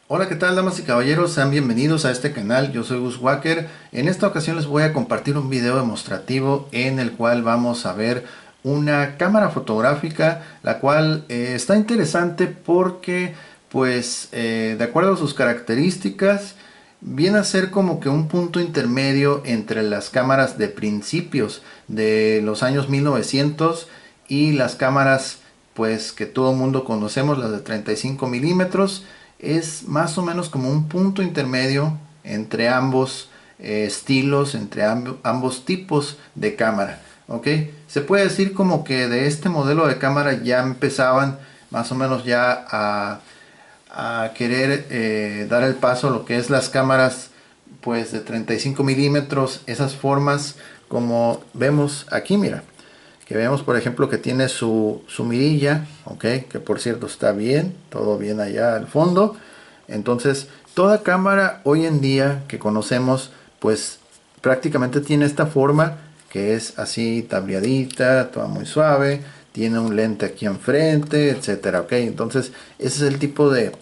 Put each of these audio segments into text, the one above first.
Hola, ¿qué tal, damas y caballeros? Sean bienvenidos a este canal. Yo soy Gus Walker. En esta ocasión les voy a compartir un video demostrativo en el cual vamos a ver una cámara fotográfica, la cual está interesante porque, de acuerdo a sus características, viene a ser como que un punto intermedio entre las cámaras de principios de los años 1900 y las cámaras que todo el mundo conocemos, las de 35 milímetros. Es más o menos como un punto intermedio entre ambos estilos, entre ambos tipos de cámara. ¿Ok? Se puede decir como que de este modelo de cámara ya empezaban más o menos ya a querer dar el paso a lo que es las cámaras de 35 milímetros, esas formas como vemos aquí, mira, que vemos por ejemplo que tiene su mirilla, ok, que por cierto está bien, todo bien allá al fondo. Entonces toda cámara hoy en día que conocemos pues prácticamente tiene esta forma que es así tableadita, toda muy suave, tiene un lente aquí enfrente, etcétera, ok. Entonces ese es el tipo de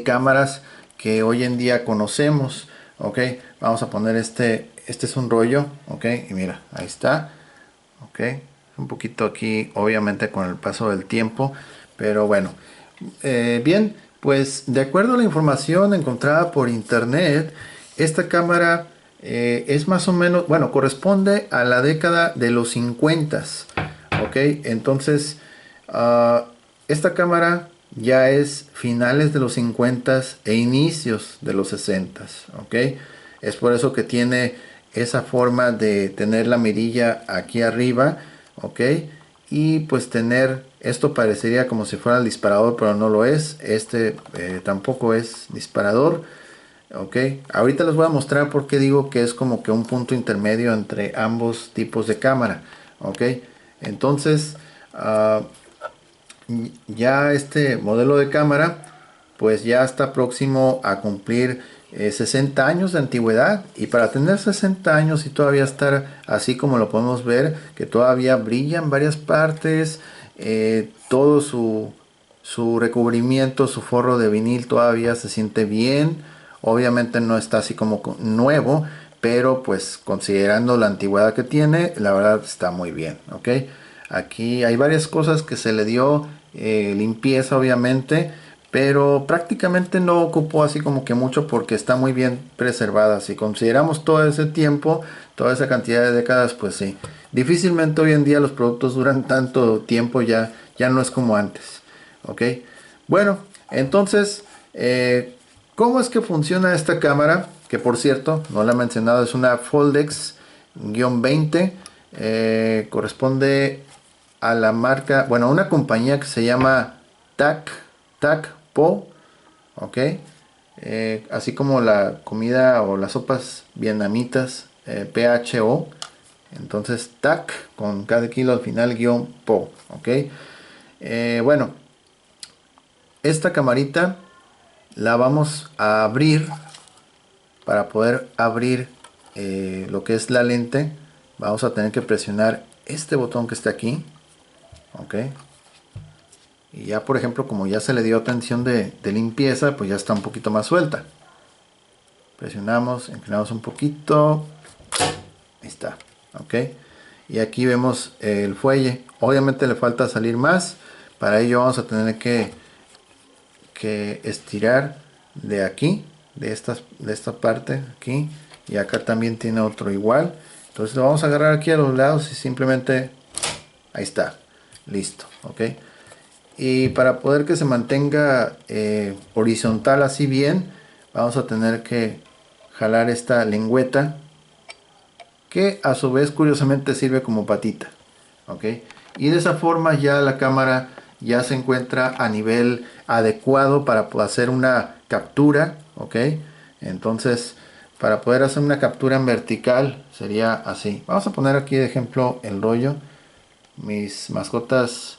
cámaras que hoy en día conocemos, ok. Vamos a poner este es un rollo, ok, y mira, ahí está, ok, un poquito aquí obviamente con el paso del tiempo, pero bueno, bien, pues de acuerdo a la información encontrada por internet, esta cámara es más o menos, bueno, corresponde a la década de los 50, ok. Entonces esta cámara ya es finales de los 50 e inicios de los 60, ok. Es por eso que tiene esa forma de tener la mirilla aquí arriba, ok, y pues tener esto parecería como si fuera el disparador, pero no lo es. Este tampoco es disparador, ok. Ahorita les voy a mostrar por qué digo que es como que un punto intermedio entre ambos tipos de cámara, ok. Entonces ya este modelo de cámara pues ya está próximo a cumplir 60 años de antigüedad, y para tener 60 años y todavía estar así como lo podemos ver, que todavía brilla en varias partes, todo su recubrimiento, su forro de vinil todavía se siente bien. Obviamente no está así como nuevo, pero pues considerando la antigüedad que tiene, la verdad está muy bien, ok. Aquí hay varias cosas que se le dio limpieza obviamente, pero prácticamente no ocupó así como que mucho porque está muy bien preservada. Si consideramos todo ese tiempo, toda esa cantidad de décadas, pues sí, difícilmente hoy en día los productos duran tanto tiempo, ya no es como antes, ok. Bueno, entonces ¿cómo es que funciona esta cámara? Que por cierto, no la he mencionado, es una Foldex-20. Corresponde a la marca, bueno, a una compañía que se llama TACPO, ok. Así como la comida o las sopas vietnamitas, PHO. Entonces TAC con cada kilo al final guión PO, ok. Bueno, esta camarita la vamos a abrir. Para poder abrir lo que es la lente, vamos a tener que presionar este botón que está aquí, ok. Y ya por ejemplo, como ya se le dio atención de limpieza, pues ya está un poquito más suelta. Presionamos, inclinamos un poquito, ahí está, ok. Y aquí vemos el fuelle. Obviamente le falta salir más. Para ello vamos a tener que estirar de aquí, de esta parte aquí, y acá también tiene otro igual. Entonces lo vamos a agarrar aquí a los lados y simplemente ahí está, listo, ok. Y para poder que se mantenga horizontal así bien, vamos a tener que jalar esta lengüeta, que a su vez curiosamente sirve como patita, ok. Y de esa forma ya la cámara ya se encuentra a nivel adecuado para poder hacer una captura, ok. Entonces para poder hacer una captura en vertical sería así. Vamos a poner aquí de ejemplo el rollo. Mis mascotas,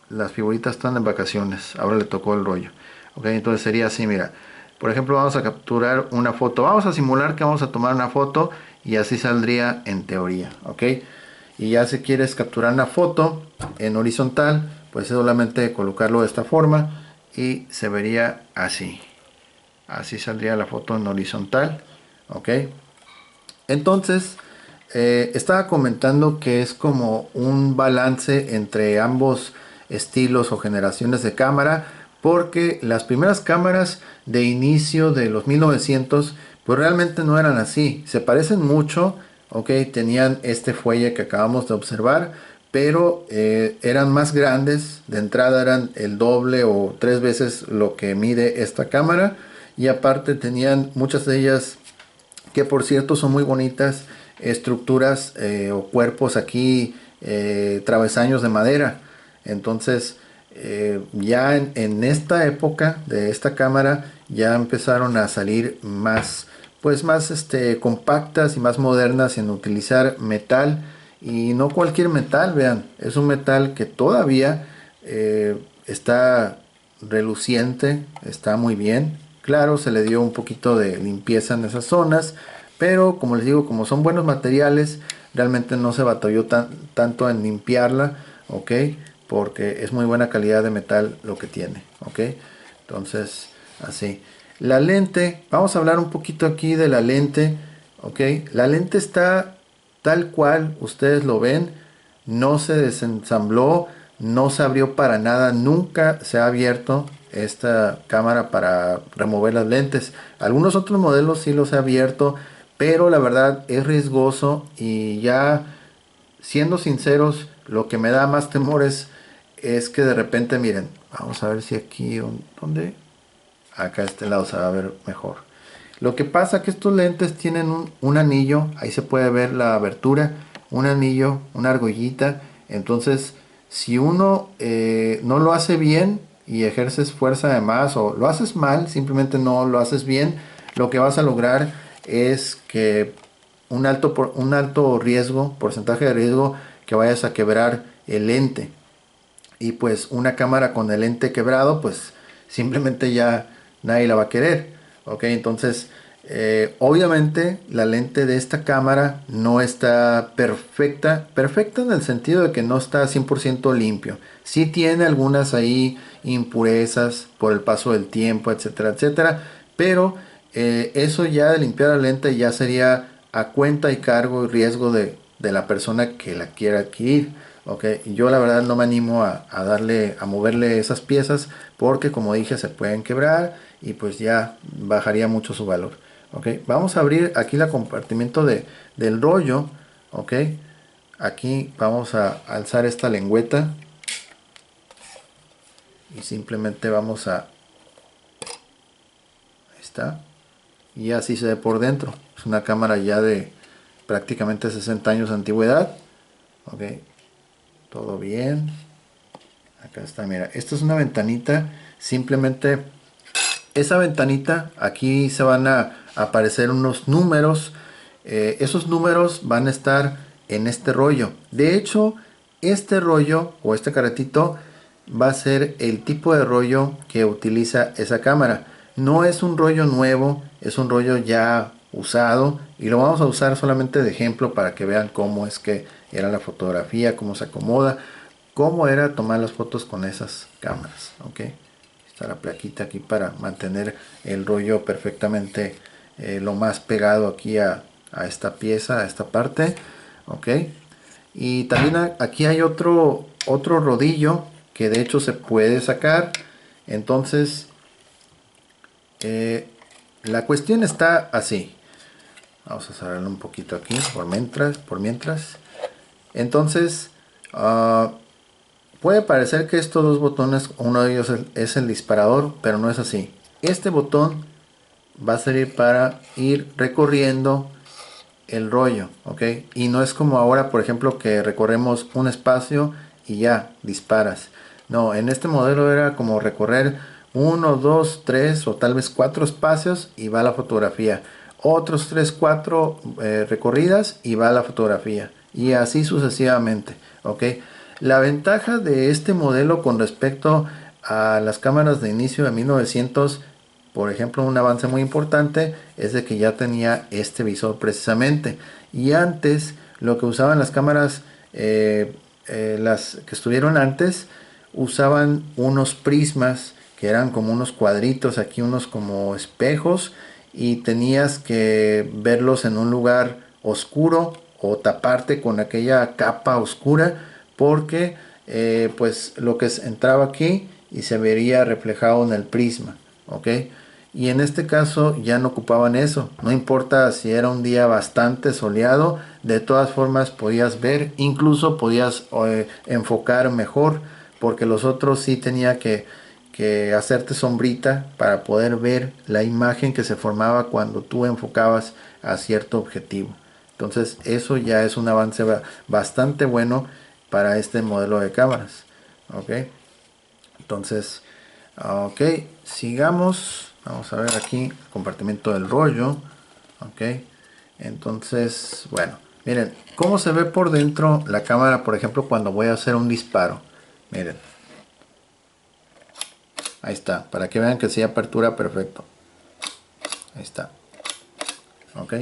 las figuritas, están en vacaciones, ahora le tocó el rollo, ok. Entonces sería así, mira, por ejemplo vamos a capturar una foto, vamos a simular que vamos a tomar una foto y así saldría en teoría, ok. Y ya si quieres capturar una foto en horizontal, pues es solamente colocarlo de esta forma y se vería así, Así saldría la foto en horizontal. Ok. Entonces, estaba comentando que es como un balance entre ambos estilos o generaciones de cámara, porque las primeras cámaras de inicio de los 1900 pues realmente no eran así, se parecen mucho, ok, tenían este fuelle que acabamos de observar, pero eran más grandes, de entrada eran el doble o tres veces lo que mide esta cámara, y aparte tenían muchas de ellas, que por cierto son muy bonitas, estructuras o cuerpos aquí, travesaños de madera. Entonces, ya en esta época de esta cámara ya empezaron a salir más, pues más compactas y más modernas en utilizar metal, y no cualquier metal, vean, es un metal que todavía está reluciente, está muy bien. Claro, se le dio un poquito de limpieza en esas zonas, pero como les digo, como son buenos materiales, realmente no se batalló tanto en limpiarla, ok, porque es muy buena calidad de metal lo que tiene, ok. Entonces, así. La lente, vamos a hablar un poquito aquí de la lente, ok. La lente está tal cual ustedes lo ven, no se desensambló, no se abrió para nada, nunca se ha abierto esta cámara para remover las lentes. Algunos otros modelos sí los he abierto, pero la verdad es riesgoso, y ya siendo sinceros, lo que me da más temor es que de repente, miren, vamos a ver si aquí, ¿dónde? Acá a este lado se va a ver mejor. Lo que pasa es que estos lentes tienen un anillo, ahí se puede ver la abertura, un anillo, una argollita. Entonces, si uno no lo hace bien y ejerces fuerza de más, o lo haces mal, simplemente no lo haces bien, lo que vas a lograr es que un alto riesgo, porcentaje de riesgo, que vayas a quebrar el lente. Y pues una cámara con el lente quebrado, pues simplemente ya nadie la va a querer. Ok, entonces obviamente la lente de esta cámara no está perfecta, perfecta en el sentido de que no está 100% limpio. Sí tiene algunas ahí impurezas por el paso del tiempo, etcétera, etcétera. Pero eso ya de limpiar la lente ya sería a cuenta y cargo y riesgo de la persona que la quiera adquirir. Ok, yo la verdad no me animo a moverle esas piezas, porque como dije se pueden quebrar y pues ya bajaría mucho su valor. Ok, vamos a abrir aquí el compartimento del rollo. Ok, aquí vamos a alzar esta lengüeta y simplemente vamos a, ahí está, y así se ve por dentro. Es una cámara ya de prácticamente 60 años de antigüedad. Ok, todo bien. Acá está, mira, esta es una ventanita, simplemente esa ventanita, aquí se van a aparecer unos números, esos números van a estar en este rollo. De hecho, este rollo o este caretito va a ser el tipo de rollo que utiliza esa cámara. No es un rollo nuevo, es un rollo ya usado, y lo vamos a usar solamente de ejemplo para que vean cómo es que era la fotografía, cómo se acomoda, cómo era tomar las fotos con esas cámaras. Ok, está la plaquita aquí para mantener el rollo perfectamente lo más pegado aquí a esta pieza, a esta parte. Ok, y también aquí hay otro rodillo que de hecho se puede sacar. Entonces la cuestión está así. Vamos a cerrarlo un poquito aquí por mientras. Entonces puede parecer que estos dos botones, uno de ellos es el disparador, pero no es así. Este botón va a servir para ir recorriendo el rollo, ¿ok? Y no es como ahora, por ejemplo, que recorremos un espacio y ya disparas. No, en este modelo era como recorrer uno, dos, tres o tal vez cuatro espacios y va la fotografía. Otros tres, cuatro recorridas y va la fotografía. Y así sucesivamente, ¿ok? La ventaja de este modelo con respecto a las cámaras de inicio de 1900, por ejemplo, un avance muy importante es de que ya tenía este visor precisamente. Y antes, lo que usaban las cámaras, las que estuvieron antes, usaban unos prismas que eran como unos cuadritos, aquí unos como espejos, y tenías que verlos en un lugar oscuro o taparte con aquella capa oscura, porque pues lo que entraba aquí y se vería reflejado en el prisma, ¿ok? Y en este caso ya no ocupaban eso, no importa si era un día bastante soleado, de todas formas podías ver, incluso podías enfocar mejor, porque los otros sí tenía que hacerte sombrita para poder ver la imagen que se formaba cuando tú enfocabas a cierto objetivo. Entonces eso ya es un avance bastante bueno para este modelo de cámaras. Ok, entonces, ok, sigamos. Vamos a ver aquí compartimento del rollo. Ok, entonces, bueno, miren cómo se ve por dentro la cámara, por ejemplo, cuando voy a hacer un disparo. Miren, ahí está, para que vean que sí, apertura perfecto. Ahí está. Ok.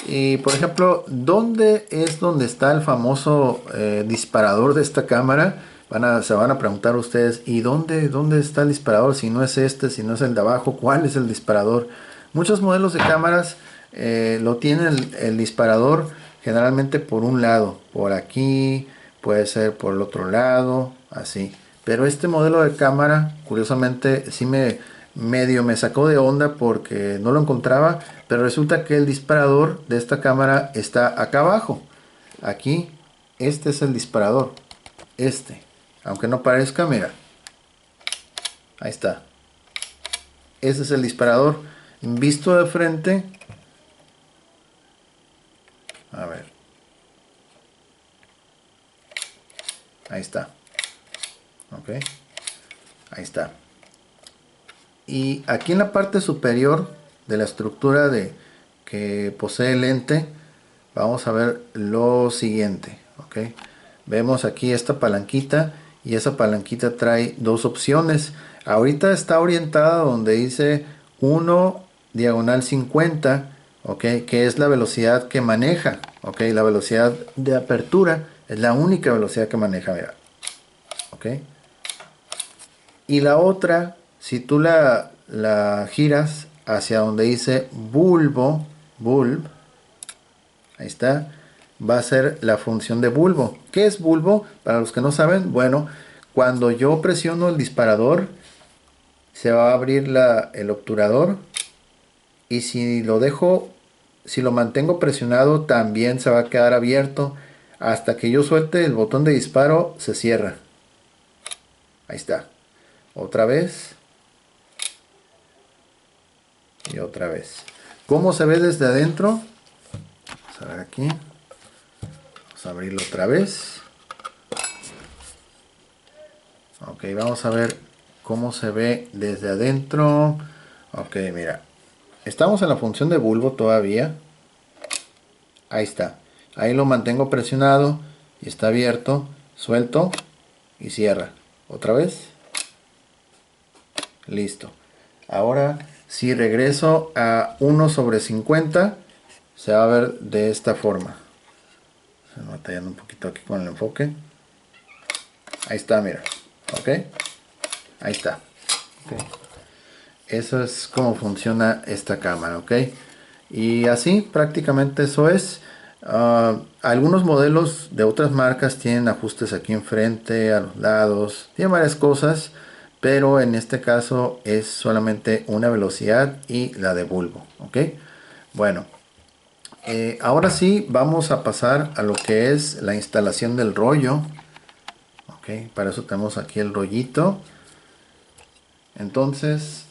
Y por ejemplo, ¿dónde es donde está el famoso disparador de esta cámara? Se van a preguntar ustedes, ¿y dónde está el disparador? Si no es este, si no es el de abajo, ¿cuál es el disparador? Muchos modelos de cámaras lo tienen el disparador generalmente por un lado, por aquí, puede ser por el otro lado, así. Pero este modelo de cámara, curiosamente, sí medio me sacó de onda porque no lo encontraba, pero resulta que el disparador de esta cámara está acá abajo. Aquí, este es el disparador. Este. Aunque no parezca, mira. Ahí está. Ese es el disparador. Visto de frente. A ver. Ahí está. Ok. Ahí está. Y aquí en la parte superior de la estructura que posee el lente, vamos a ver lo siguiente. Ok. Vemos aquí esta palanquita y esa palanquita trae dos opciones. Ahorita está orientada donde dice 1 diagonal 50, ok, que es la velocidad que maneja, ok, la velocidad de apertura es la única velocidad que maneja, mira, ok. Y la otra, si tú la giras hacia donde dice bulb, ahí está, va a ser la función de bulbo. ¿Qué es bulbo? Para los que no saben, bueno, cuando yo presiono el disparador, se va a abrir el obturador, y si lo mantengo presionado, también se va a quedar abierto. Hasta que yo suelte el botón de disparo, se cierra. Ahí está. Otra vez. Y otra vez. ¿Cómo se ve desde adentro? Vamos a ver aquí. Vamos a abrirlo otra vez. Ok, vamos a ver cómo se ve desde adentro. Ok, mira. Estamos en la función de bulbo todavía. Ahí está. Ahí lo mantengo presionado y está abierto. Suelto y cierra. Otra vez. Listo. Ahora, si regreso a 1/50, se va a ver de esta forma. Estoy batallando un poquito aquí con el enfoque. Ahí está, mira. Ok. Ahí está. Okay. Eso es como funciona esta cámara, ok. Y así prácticamente eso es. Algunos modelos de otras marcas tienen ajustes aquí enfrente, a los lados, tienen varias cosas, pero en este caso es solamente una velocidad y la de bulbo, ok. Bueno, ahora sí vamos a pasar a lo que es la instalación del rollo, ok. Para eso tenemos aquí el rollito. Entonces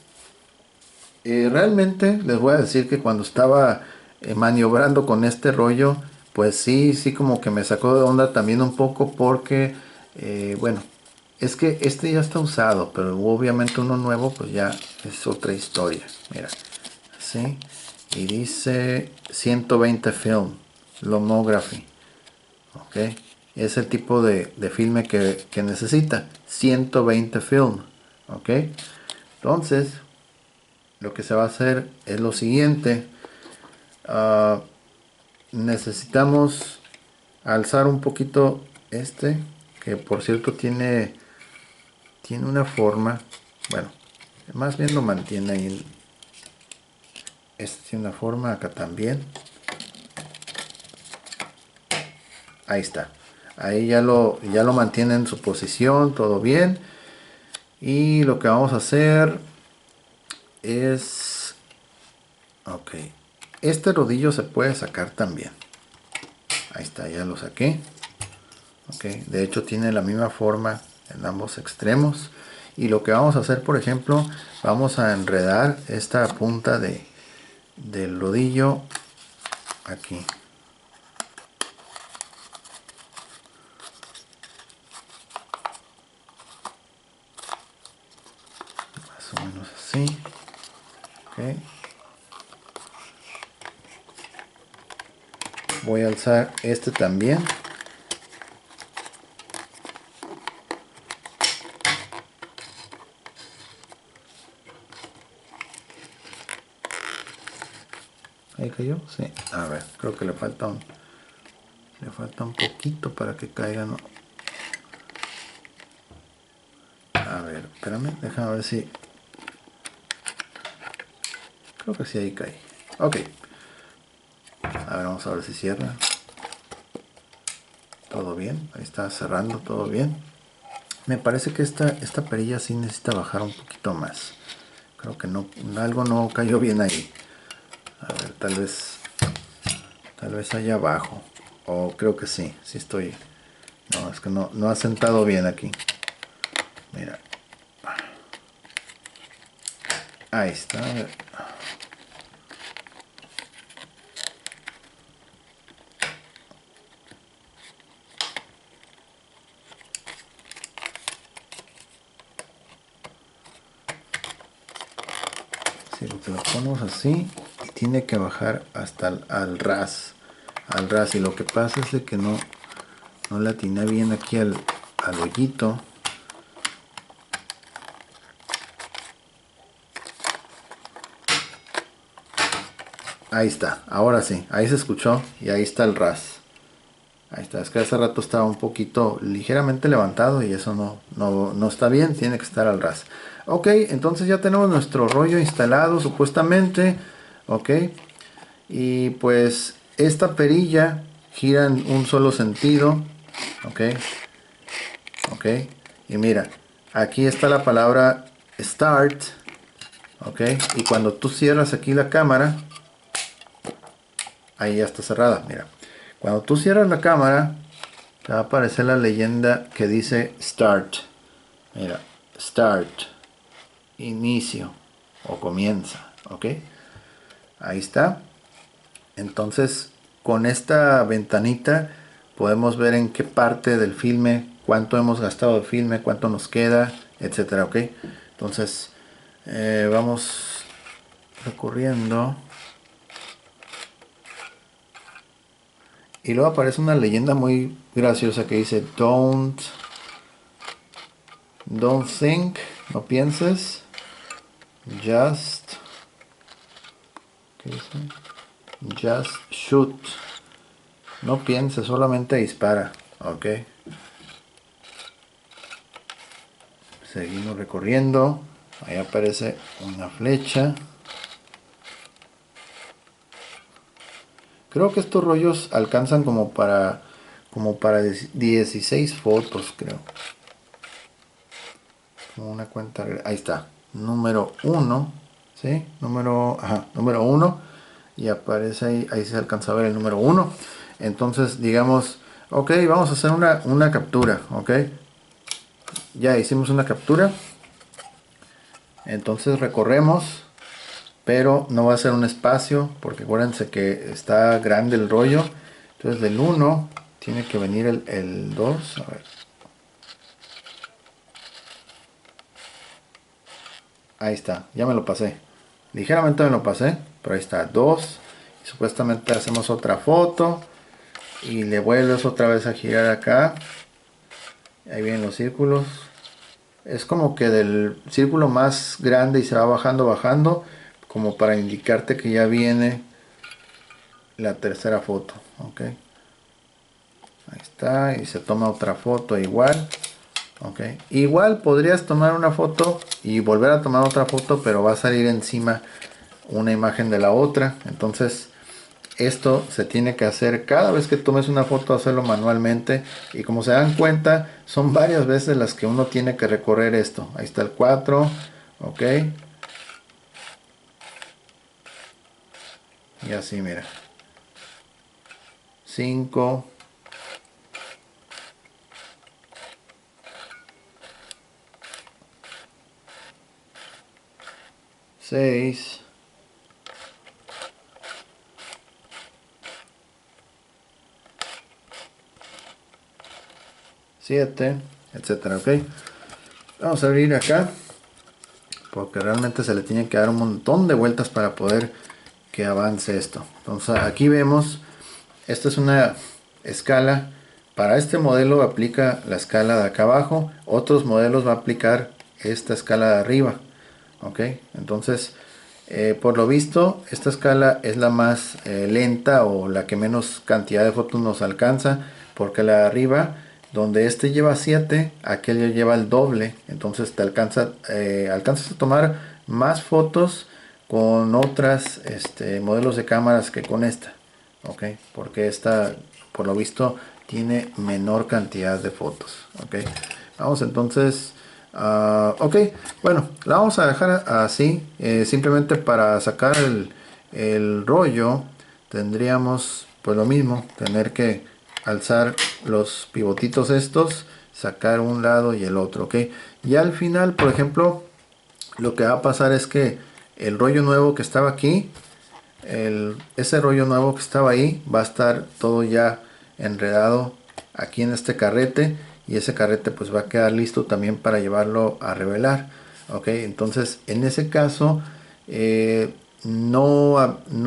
realmente les voy a decir que cuando estaba maniobrando con este rollo, pues sí como que me sacó de onda también un poco, porque bueno, es que este ya está usado, pero obviamente uno nuevo pues ya es otra historia. Mira, así, y dice 120 film lomography, ok, es el tipo de filme que necesita 120 film, ok. Entonces lo que se va a hacer es lo siguiente. Necesitamos alzar un poquito este, que por cierto tiene una forma. Bueno, más bien lo mantiene ahí. Esta tiene una forma, acá también. Ahí está. Ahí ya lo mantiene en su posición, todo bien. Y lo que vamos a hacer es... Ok. Este rodillo se puede sacar también. Ahí está, ya lo saqué. Ok. De hecho tiene la misma forma en ambos extremos. Y lo que vamos a hacer, por ejemplo, vamos a enredar esta punta del rodillo aquí. Más o menos así. Ok. Voy a alzar este también. Ahí cayó, sí. A ver, creo que le falta un poquito para que caiga, ¿no? A ver, espérame, déjame ver si... Creo que sí, ahí cae. Ok. A ver, vamos a ver si cierra. Todo bien, ahí está cerrando, todo bien. Me parece que esta perilla sí necesita bajar un poquito más. Creo que no, algo no cayó bien ahí. A ver, tal vez allá abajo. O creo que sí, sí estoy... No, es que no ha sentado bien aquí. Mira. Ahí está. A ver. Si lo que lo ponemos así, y tiene que bajar hasta al ras. Al ras. Y lo que pasa es de que no le atiné bien aquí al hoyito. Ahí está, ahora sí, ahí se escuchó y ahí está el ras. Ahí está, es que hace rato estaba un poquito ligeramente levantado y eso no está bien, tiene que estar al ras. Ok, entonces ya tenemos nuestro rollo instalado supuestamente. Ok, y pues esta perilla gira en un solo sentido. Ok, ok, y mira, aquí está la palabra start. Ok, y cuando tú cierras aquí la cámara, ahí ya está cerrada, mira. Cuando tú cierras la cámara, te va a aparecer la leyenda que dice Start. Mira, Start. Inicio. O comienza. ¿Ok? Ahí está. Entonces, con esta ventanita podemos ver en qué parte del filme, cuánto hemos gastado de filme, cuánto nos queda, etcétera. ¿Ok? Entonces, vamos recorriendo. Y luego aparece una leyenda muy graciosa que dice Don't think, no pienses, just, ¿qué dice? Just shoot. No pienses, solamente dispara. Ok. Seguimos recorriendo. Ahí aparece una flecha. Creo que estos rollos alcanzan como para 16 fotos, creo. Como una cuenta. Ahí está. Número 1. ¿Sí? Número 1. Y aparece ahí se alcanza a ver el número 1. Entonces, digamos, ok, vamos a hacer una captura. Ok. Ya hicimos una captura. Entonces recorremos. Pero no va a ser un espacio. Porque acuérdense que está grande el rollo. Entonces del 1 tiene que venir el 2. A ver. Ahí está, ya me lo pasé. Ligeramente me lo pasé, pero ahí está, 2. Supuestamente hacemos otra foto y le vuelves otra vez a girar acá. Ahí vienen los círculos. Es como que del círculo más grande y se va bajando, bajando, como para indicarte que ya viene la tercera foto. Ok, ahí está, y se toma otra foto igual. Ok, igual podrías tomar una foto y volver a tomar otra foto, pero va a salir encima una imagen de la otra. Entonces esto se tiene que hacer cada vez que tomes una foto, hacerlo manualmente, y como se dan cuenta son varias veces las que uno tiene que recorrer esto. Ahí está el 4, ok, y así mira, 5, 6, 7, etcétera. Ok, vamos a abrir acá porque realmente se le tiene que dar un montón de vueltas para poder que avance esto. Entonces aquí vemos, esta es una escala. Para este modelo aplica la escala de acá abajo, otros modelos va a aplicar esta escala de arriba. Ok, entonces por lo visto esta escala es la más lenta, o la que menos cantidad de fotos nos alcanza, porque la de arriba, donde este lleva 7, aquel ya lleva el doble. Entonces te alcanzas a tomar más fotos con otras modelos de cámaras que con esta. Ok, porque esta por lo visto tiene menor cantidad de fotos. Ok, vamos entonces. Ok, bueno, la vamos a dejar así. Simplemente para sacar el rollo tendríamos pues lo mismo, tener que alzar los pivotitos estos, sacar un lado y el otro. Ok, y al final, por ejemplo, lo que va a pasar es que el rollo nuevo que estaba aquí, ese rollo nuevo que estaba ahí, va a estar todo ya enredado aquí en este carrete, y ese carrete pues va a quedar listo también para llevarlo a revelar. Ok, entonces en ese caso no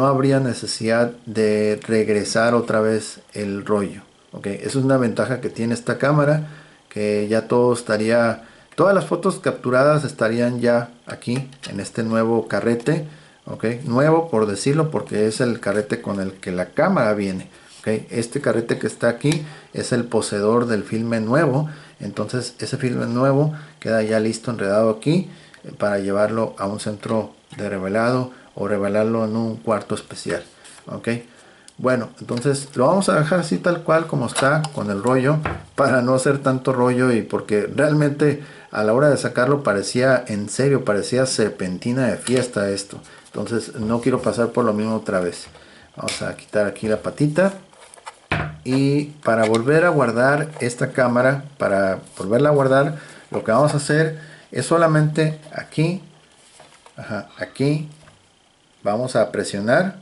habría necesidad de regresar otra vez el rollo. Ok, eso es una ventaja que tiene esta cámara, que ya todo estaría, todas las fotos capturadas estarían ya aquí en este nuevo carrete. Ok, nuevo por decirlo, porque es el carrete con el que la cámara viene. Ok, este carrete que está aquí es el poseedor del filme nuevo. Entonces ese filme nuevo queda ya listo, enredado aquí, para llevarlo a un centro de revelado o revelarlo en un cuarto especial. Ok, bueno, entonces lo vamos a dejar así tal cual como está con el rollo, para no hacer tanto rollo, y porque realmente a la hora de sacarlo parecía, en serio, parecía serpentina de fiesta esto. Entonces no quiero pasar por lo mismo otra vez. Vamos a quitar aquí la patita. Y para volver a guardar esta cámara, para volverla a guardar, lo que vamos a hacer es solamente aquí, aquí, vamos a presionar,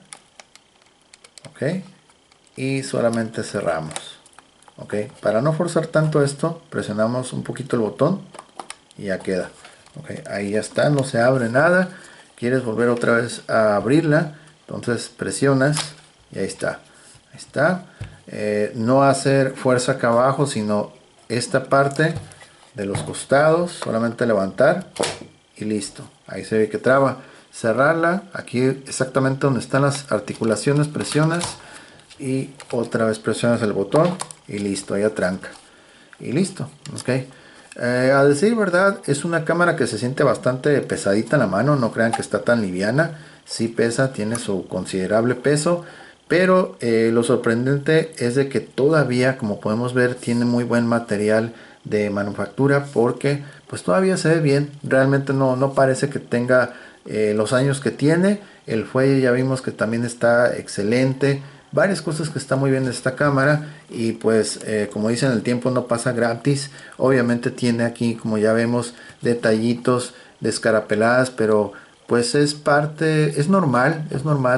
ok, y solamente cerramos. Ok, para no forzar tanto esto, presionamos un poquito el botón y ya queda. Ok, ahí ya está, no se abre nada. Quieres volver otra vez a abrirla, entonces presionas y ahí está. Ahí está. No hacer fuerza acá abajo, sino esta parte de los costados, solamente levantar y listo. Ahí se ve que traba. Cerrarla, aquí exactamente donde están las articulaciones, presionas y otra vez presionas el botón y listo, ya tranca. Y listo, ok. A decir verdad, es una cámara que se siente bastante pesadita en la mano, no crean que está tan liviana. Sí pesa, tiene su considerable peso, pero lo sorprendente es de que todavía, como podemos ver, tiene muy buen material de manufactura, porque pues todavía se ve bien. Realmente no parece que tenga los años que tiene. El fuelle ya vimos que también está excelente. Varias cosas que está muy bien de esta cámara, y pues como dicen, el tiempo no pasa gratis. Obviamente tiene aquí, como ya vemos, detallitos descarapeladas, pero pues es parte, es normal,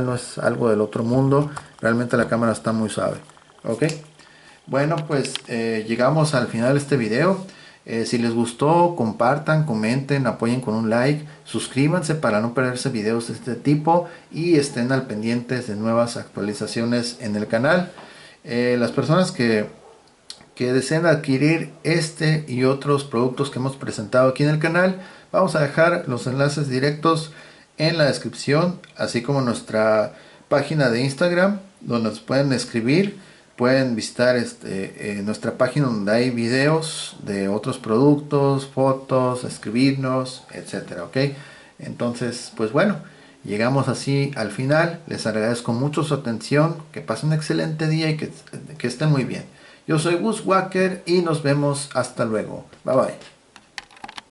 no es algo del otro mundo. Realmente la cámara está muy suave. Ok, bueno, pues llegamos al final de este video. Si les gustó, compartan, comenten, apoyen con un like, suscríbanse para no perderse videos de este tipo, y estén al pendientes de nuevas actualizaciones en el canal. Las personas que deseen adquirir este y otros productos que hemos presentado aquí en el canal, vamos a dejar los enlaces directos en la descripción, así como nuestra página de Instagram, donde nos pueden escribir pueden visitar nuestra página donde hay videos de otros productos, fotos, escribirnos, etcétera, ¿ok? Entonces, pues bueno, llegamos así al final. Les agradezco mucho su atención, que pasen un excelente día y que estén muy bien. Yo soy Gus Walker y nos vemos hasta luego. Bye bye.